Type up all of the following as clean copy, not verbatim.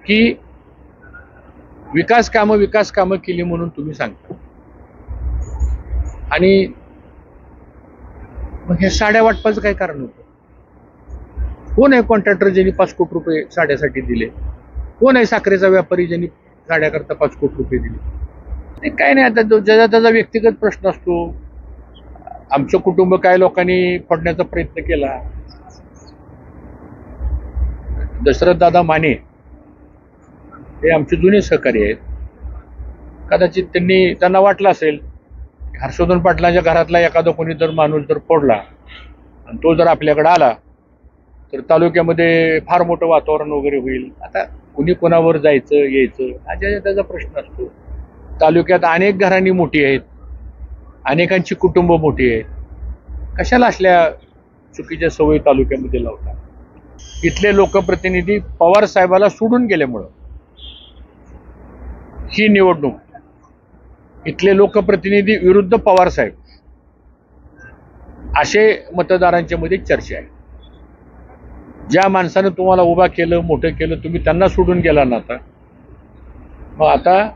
की विकास कामं केली म्हणून तुम्ही सांगता आणि मग हे साड्या वाटपाचं काय कारण होतं? कोण आहे कॉन्ट्रॅक्टर ज्यांनी 5 कोटी रुपये साड्यासाठी दिले? कोण आहे साखरेचा व्यापारी ज्यांनी साड्याकरता 5 कोटी रुपये दिले? ते काय नाही, आता ज्याचा त्याचा व्यक्तिगत प्रश्न असतो. आमचं कुटुंब काय लोकांनी फोडण्याचा प्रयत्न केला. दशरथ दादा माने हे आमचे जुने सहकारी आहेत. कदाचित त्यांना वाटलं असेल हर्षवर्धन पाटलांच्या घरातला एखादा कोणी जर माणूस जर फोडला आणि तो जर आपल्याकडे आला तर तालुक्यामध्ये फार मोठं वातावरण वगैरे होईल. आता कुणी कोणावर जायचं यायचं हा त्याचा प्रश्न असतो. तालुक्यात अनेक घरांनी मोठी आहेत, अनेकांची कुटुंब मोठी आहेत. कशाला असल्या चुकीच्या सवयी तालुक्यामध्ये लावतात? इथले लोकप्रतिनिधी पवार साहेबाला सोडून गेल्यामुळं ही निवडणूक इथले लोकप्रतिनिधी विरुद्ध पवार साहेब असे मतदारांच्या मध्ये चर्चा आहे. ज्या माणसानं तुम्हाला उभा केलं, मोठं केलं, तुम्ही त्यांना सोडून गेला ना. मग आता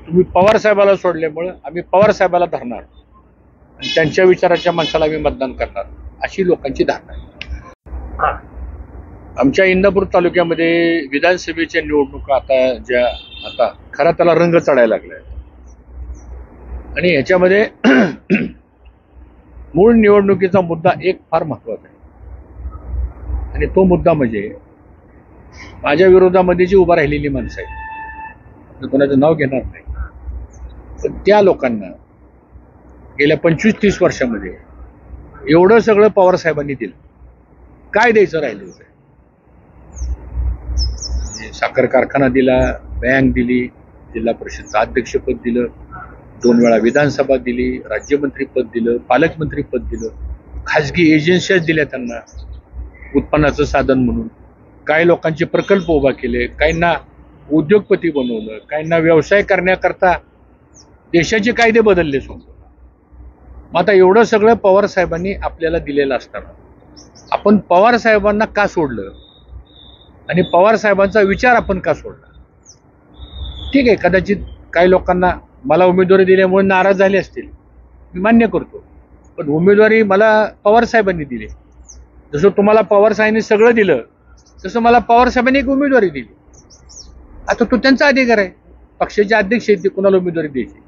तुम्ही पवार साहेबाला सोडल्यामुळं आम्ही पवार साहेबाला धरणार आणि त्यांच्या विचाराच्या माणसाला आम्ही मतदान करणार अशी लोकांची धारणा आहे. आमच्या इंदापूर तालुक्यामध्ये विधानसभेच्या निवडणुका आता खरा त्याला रंग चढायला लागलाय आणि ह्याच्यामध्ये मूळ निवडणुकीचा मुद्दा एक फार महत्वाचा आहे आणि तो मुद्दा म्हणजे माझ्या विरोधामध्ये जी उभा राहिलेली माणसं आहेत, कोणाचं नाव घेणार नाही, पण त्या लोकांना गेल्या 25-30 वर्षामध्ये एवढं सगळं पवार साहेबांनी दिलं. काय द्यायचं राहिलं होतं? साखर कारखाना दिला, बँक दिली, जिल्हा परिषदचं अध्यक्षपद दिलं, 2 वेळा विधानसभा दिली, राज्यमंत्रीपद दिलं, पालकमंत्रीपद दिलं, खाजगी एजन्सीज दिल्या त्यांना उत्पन्नाचं साधन म्हणून. काही लोकांचे प्रकल्प उभा केले, काहींना उद्योगपती बनवलं, काहींना व्यवसाय करण्याकरता देशाचे कायदे बदलले सोडून. मग आता एवढं सगळं पवार साहेबांनी आपल्याला दिलेलं असताना आपण पवार साहेबांना का सोडलं आणि पवार साहेबांचा विचार आपण का सोडला? ठीक आहे, कदाचित काही लोकांना मला उमेदवारी दिल्यामुळे नाराज झाले असतील, मी मान्य करतो. पण उमेदवारी मला पवार साहेबांनी दिली. जसं तुम्हाला पवार साहेबांनी सगळं दिलं तसं मला पवार साहेबांनी एक उमेदवारी दिली. आता तो त्यांचा अधिकार आहे, पक्षाचे अध्यक्ष आहेत ते कुणाला उमेदवारी द्यायची.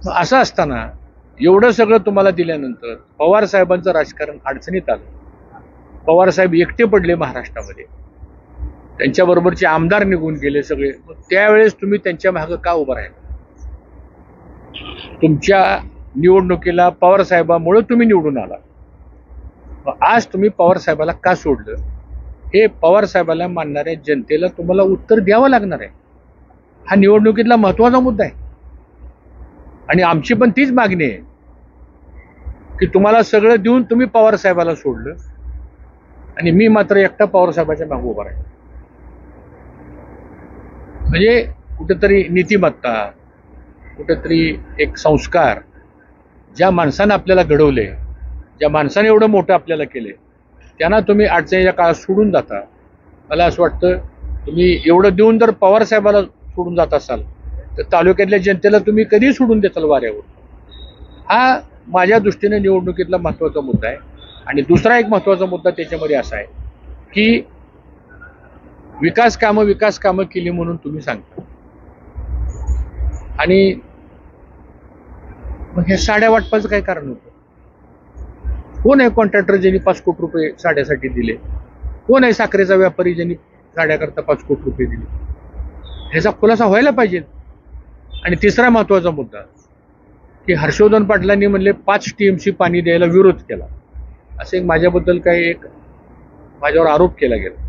मग असं असताना एवढं सगळं तुम्हाला दिल्यानंतर पवार साहेबांचं राजकारण अडचणीत आलं. पवार साहेब एकटे पडले महाराष्ट्रामध्ये, त्यांच्याबरोबरचे आमदार निघून गेले सगळे. त्यावेळेस तुम्ही त्यांच्या मागे का उभं राहिला? तुमच्या निवडणुकीला पवार साहेबामुळे तुम्ही निवडून आला. आज तुम्ही पवार साहेबाला का सोडलं हे पवार साहेबाला मानणाऱ्या जनतेला तुम्हाला उत्तर द्यावं लागणार आहे. हा निवडणुकीतला महत्वाचा मुद्दा आहे आणि आमची पण तीच मागणी आहे की तुम्हाला सगळं देऊन तुम्ही पवार साहेबाला सोडलं आणि मी मात्र एकटा पवार साहेबाच्या मागे उभा राहिलो. म्हणजे कुठेतरी नीतिमत्ता, कुठेतरी एक संस्कार, ज्या माणसानं आपल्याला घडवले, ज्या माणसाने एवढं मोठं आपल्याला केले, त्यांना तुम्ही अडचणीच्या काळात सोडून जाता. मला असं वाटतं तुम्ही एवढं देऊन जर पवार साहेबाला सोडून जात असाल तर तालुक्यातल्या जनतेला तुम्ही कधी सोडून देताल वाऱ्यावर? हा माझ्या दृष्टीने निवडणुकीतला महत्वाचा मुद्दा आहे. आणि दुसरा एक महत्वाचा मुद्दा त्याच्यामध्ये असा आहे की विकास कामं केली म्हणून तुम्ही सांगता आणि मग हे साड्या वाटपाचं काय कारण होतं? कोण आहे कॉन्ट्रॅक्टर ज्यांनी 5 कोटी रुपये साड्यासाठी दिले? कोण आहे साखरेचा व्यापारी ज्यांनी साड्याकरता 5 कोटी रुपये दिले? ह्याचा खुलासा व्हायला पाहिजे. आणि तिसरा महत्वाचा मुद्दा की हर्षवर्धन पाटलांनी म्हणले 5 TMC पाणी द्यायला विरोध केला, असं एक माझ्याबद्दल माझ्यावर आरोप केला गेला.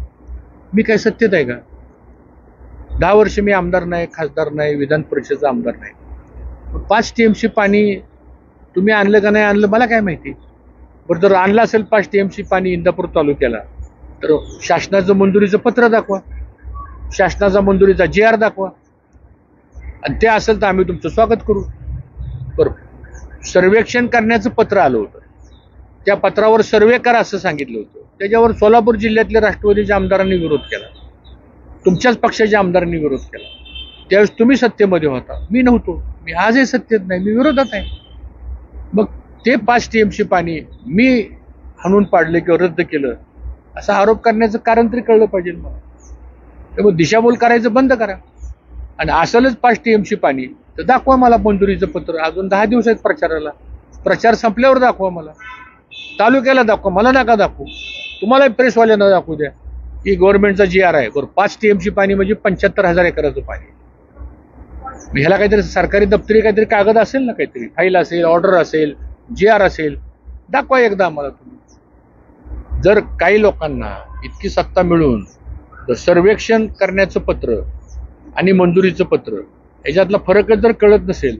मी काय सत्यत आहे का? 10 वर्ष मी आमदार नाही, खासदार नाही, विधान परिषदेचा आमदार नाही. 5 TMC पाणी तुम्ही आणलं का नाही आणलं मला काय माहिती. बरं, जर आणलं असेल 5 TMC पाणी इंदापूर तालुक्याला तर शासनाचं मंजुरीचं पत्र दाखवा, शासनाचा मंजुरीचा GR दाखवा आणि ते असेल तर आम्ही तुमचं स्वागत करू. बरं, सर्वेक्षण करण्याचं पत्र आलं होतं, त्या पत्रावर सर्वे करा असं सांगितलं होतं. त्याच्यावर सोलापूर जिल्ह्यातल्या राष्ट्रवादीच्या आमदारांनी विरोध केला. तुमच्याच पक्षाच्या आमदारांनी विरोध केला. त्यावेळेस तुम्ही सत्तेमध्ये होता, मी नव्हतो. मी आजही सत्तेत नाही, मी विरोधात आहे. मग ते 5 TMC पाणी मी हाणून पाडले किंवा रद्द केलं असा आरोप करण्याचं कारण तरी कळलं पाहिजे मला. त्यामुळे दिशाभूल करायचं बंद करा. आणि असलच 5 TMC पाणी तर दाखवा मला मंजुरीचं पत्र. अजून 10 दिवस आहेत प्रचाराला. प्रचार संपल्यावर दाखवा मला, तालुक्याला दाखवा, मला नका दाखवू. तुम्हाला प्रेसवाल्यांना दाखवू द्या की गव्हर्नमेंटचा GR आहे. 5 TMC पाणी म्हणजे 75,000 एकराचं पाणी. ह्याला काहीतरी सरकारी दप्तरी काहीतरी कागद असेल ना, काहीतरी फाईल असेल, ऑर्डर असेल, GR असेल, दाखवा एकदा आम्हाला तुम्ही. जर काही लोकांना इतकी सत्ता मिळून सर्वेक्षण करण्याचं पत्र आणि मंजुरीचं पत्र याच्यातला फरकच जर कळत नसेल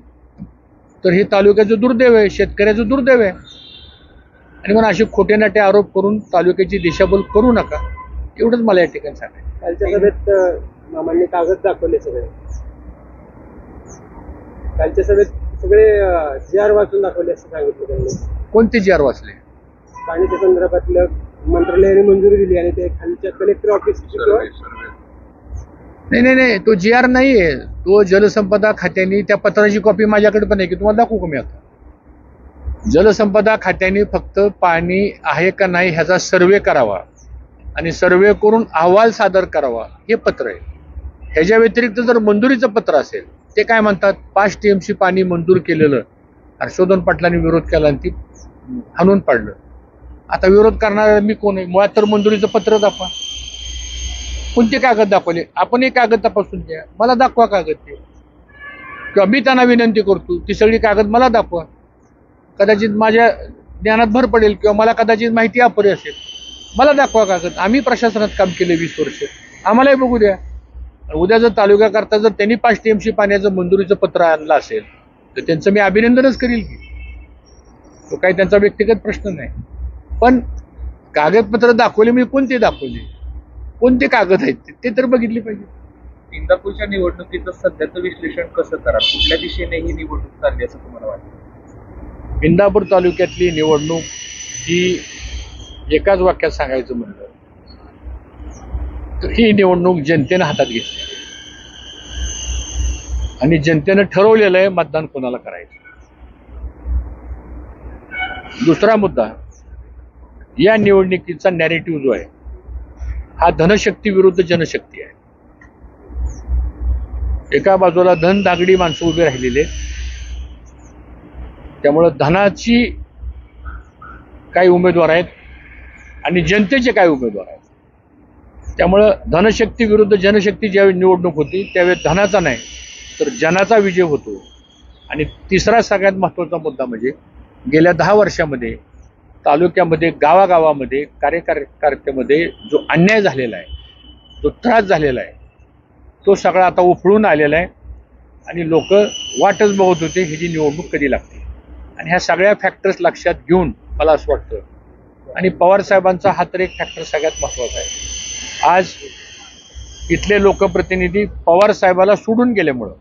तर हे तालुक्याचं दुर्दैव आहे, शेतकऱ्याचं दुर्दैव आहे. आणि म्हणून असे खोटे नाटे आरोप करून तालुक्याची दिशाभूल करू नका, एवढंच मला या ठिकाणी सांगायचं. कालच्या सभेत मामांनी कागद दाखवले सगळे. कालच्या सभेत सगळे GR वाचून दाखवले असं सांगितलं त्यांनी. कोणते GR वाचले? पाण्याच्या संदर्भातलं मंत्रालयाने मंजुरी दिली आणि ते खालच्या कलेक्टर ऑफिस. नाही, तो GR नाहीये, तो जलसंपदा खात्याने, त्या पत्राची कॉपी माझ्याकडे पण आहे की तुम्हाला दाखवू का मी आता. जलसंपदा खात्याने फक्त पाणी आहे का नाही ह्याचा सर्वे करावा आणि सर्वे करून अहवाल सादर करावा, हे पत्र आहे. ह्याच्या व्यतिरिक्त जर मंजुरीचं पत्र असेल, ते काय म्हणतात, 5 TMC पाणी मंजूर केलेलं हर्षवर्धन पाटलांनी विरोध केला आणि ती हाणून पाडलं. आता विरोध करणारा मी कोण आहे? मुळात तर मंजुरीचं पत्र दाखवा. कोणते कागद दाखवले? आपण एक कागद तपासून द्या, मला दाखवा कागद ते, किंवा मी त्यांना विनंती करतो ती सगळी कागद मला दाखवा. कदाचित माझ्या ज्ञानात भर पडेल किंवा मला कदाचित माहिती अपुरी असेल, मला दाखवा कागद. आम्ही प्रशासनात काम केले 20 वर्ष, आम्हालाही बघू द्या. उद्या जर तालुक्याकरता जर त्यांनी 5 TMC पाण्याचं मंजुरीचं पत्र आणलं असेल तर त्यांचं मी अभिनंदनच करील की, तो काही त्यांचा व्यक्तिगत प्रश्न नाही. पण कागदपत्र दाखवले, मी कोणते दाखवले, कोणते कागद आहेत ते तर बघितले पाहिजे. इंदापूरच्या निवडणुकीचं सध्याचं विश्लेषण कसं करा? कुठल्या दिशेने ही निवडणूक चालली असं तुम्हाला वाटतं? इंदापूर तालुक्यातली निवडणूक ही एकाच वाक्यात सांगायचं म्हणलं तर ही निवडणूक जनतेनं हातात घेतली आणि जनतेनं ठरवलेलं आहे मतदान कोणाला करायचं. दुसरा मुद्दा, या निवडणुकीचा नॅरेटिव्ह जो आहे हा धनशक्ती विरुद्ध जनशक्ती आहे. एका बाजूला धनदागडी माणसं उभी राहिलेली आहेत, त्यामुळं धनाची काही उमेदवार आहेत आणि जनतेचे काही उमेदवार आहेत. त्यामुळं धनशक्ती विरुद्ध जनशक्ती ज्यावेळी निवडणूक होती त्यावेळी धनाचा नाही तर जनाचा विजय होतो. आणि तिसरा सगळ्यात महत्त्वाचा मुद्दा म्हणजे गेल्या 10 वर्षामध्ये तालुक्यामध्ये, गावागावामध्ये, कार्यकर्त्यामध्ये जो अन्याय झालेला आहे, जो त्रास झालेला आहे, तो सगळा आता उफळून आलेला आहे आणि लोक वाटच बघत होते ही जी निवडणूक कधी लागते. आणि ह्या सगळ्या फॅक्टर्स लक्षात घेऊन मला असं वाटतं, आणि पवार साहेबांचा हा तर एक फॅक्टर सगळ्यात महत्त्वाचा आहे. आज इथले लोकप्रतिनिधी पवार साहेबाला सोडून गेल्यामुळं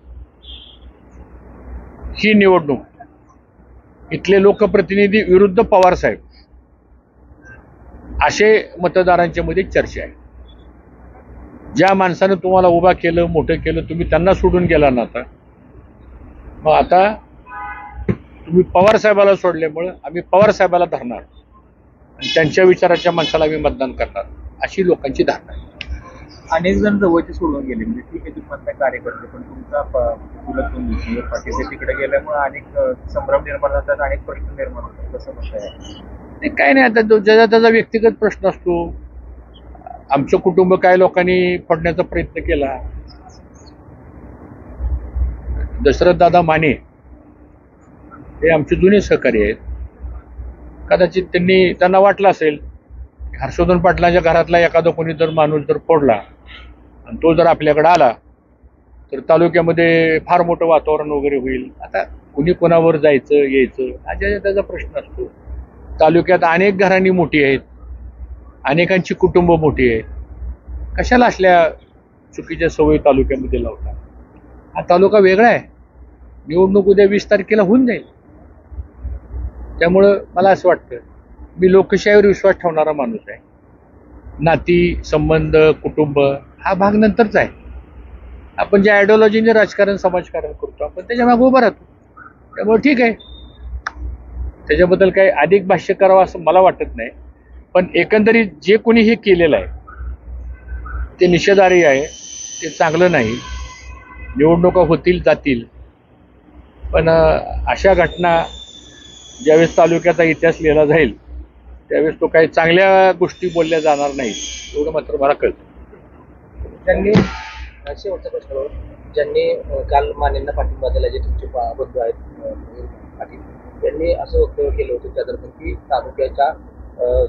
ही निवडणूक इथले लोकप्रतिनिधी विरुद्ध पवार साहेब असे मतदारांच्या मध्ये चर्चा आहे. ज्या माणसानं तुम्हाला उभा केलं, मोठं केलं, तुम्ही त्यांना सोडून गेला ना, मग आता तुम्ही पवार साहेबाला सोडल्यामुळं आम्ही पवार साहेबाला धरणार आणि त्यांच्या विचाराच्या माणसाला आम्ही मतदान करणार, अशी लोकांची धारणा आहे. अनेक जण जवळचे सोडून गेले, म्हणजे ठीक आहे तुम्ही म्हणताय कार्यकर्ते, पण तुमचा पाटील तिकडे गेल्यामुळे अनेक संभ्रम निर्माण होतात, अनेक प्रश्न निर्माण होतात. कसं म्हणताय? ते काय नाही, आता ज्याचा त्याचा व्यक्तिगत प्रश्न असतो. आमचं कुटुंब काय लोकांनी फोडण्याचा प्रयत्न केला. दशरथ दादा माने हे आमचे जुने सहकारी आहेत. कदाचित त्यांना वाटलं असेल हर्षवर्धन पाटलांच्या घरातला एखादा कोणी जर माणूस जर फोडला आणि तो जर आपल्याकडे आला तर तालुक्यामध्ये फार मोठं वातावरण वगैरे होईल. आता कुणी कोणावर जायचं यायचं हा त्याचा प्रश्न असतो. तालुक्यात अनेक घरांनी मोठी आहेत, अनेकांची कुटुंब मोठी आहेत. कशाला असल्या चुकीच्या सवयी तालुक्यामध्ये लावतात? हा तालुका वेगळा आहे. निवडणूक उद्या 20 तारखेला होऊन जाईल. त्यामुळं मला असं वाटतं, मी लोकशाहीवर विश्वास ठेवणारा माणूस आहे. नाती, संबंध, कुटुंब हा भाग नंतरचा आहे. आपण ज्या आयडिओलॉजीने राजकारण समाजकारण करतो आपण त्याच्या मागे उभं राहतो. त्यामुळे ठीक आहे, त्याच्याबद्दल काही अधिक भाष्य करावं असं मला वाटत नाही. पण एकंदरीत जे कोणी हे केलेलं आहे ते निषेधार्ह आहे, ते चांगलं नाही. निवडणुका होतील जातील, पण अशा घटना ज्यावेळेस तालुक्याचा इतिहास लिहिला जाईल त्यावेळेस तो काही चांगल्या गोष्टी बोलल्या जाणार नाहीत एवढं मात्र मला कळतं. ज्यांनी शेवटचा प्रश्न, ज्यांनी काल मानेंना पाठिंबा दिला, जे तुमचे बंधू आहेत पाटील, त्यांनी असं वक्तव्य केलं होतं त्या दरम्यान की तालुक्याचा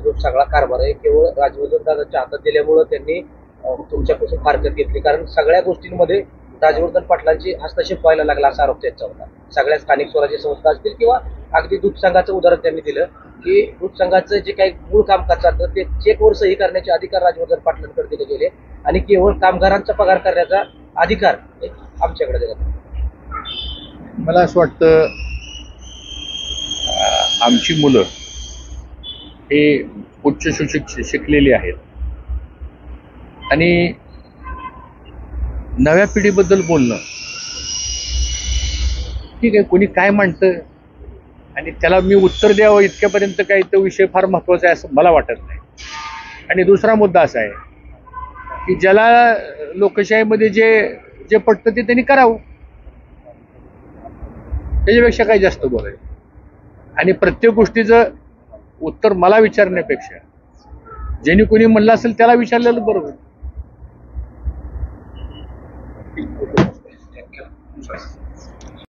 जो सगळा कारभार आहे केवळ राजवर्धन दादाच्या हातात दिल्यामुळं त्यांनी तुमच्यापासून फारकत घेतली, कारण सगळ्या गोष्टींमध्ये राजवर्धन पाटलांची हस्तक्षेप व्हायला लागला असा आरोप त्यांचा होता. सगळ्या स्थानिक स्वराज्य संस्था असतील किंवा अगदी दूध संघाचं उदाहरण त्यांनी दिलं की दूध संघाचं जे काही मूळ कामकाज चालतं ते चेकवर सही करण्याचे अधिकार राजवर्धन पाटलांकडे दिले गेले आणि केवळ कामगारांचा पगार करण्याचा अधिकार आमच्याकडे दिला. मला असं वाटतं आमची मुलं हे उच्च शिकलेली आहेत आणि नव्या पिढीबद्दल बोलणं ठीक आहे, कोणी काय म्हणतं आणि त्याला मी उत्तर द्यावं इतक्यापर्यंत काही तो विषय फार महत्वाचा आहे असं मला वाटत नाही. आणि दुसरा मुद्दा असा आहे की ज्याला लोकशाहीमध्ये जे पटतं ते त्यांनी करावं, त्याच्यापेक्षा काही जास्त बोलायचं. आणि प्रत्येक गोष्टीचं उत्तर मला विचारण्यापेक्षा ज्यांनी कोणी म्हणलं असेल त्याला विचारलेलं बरोबर.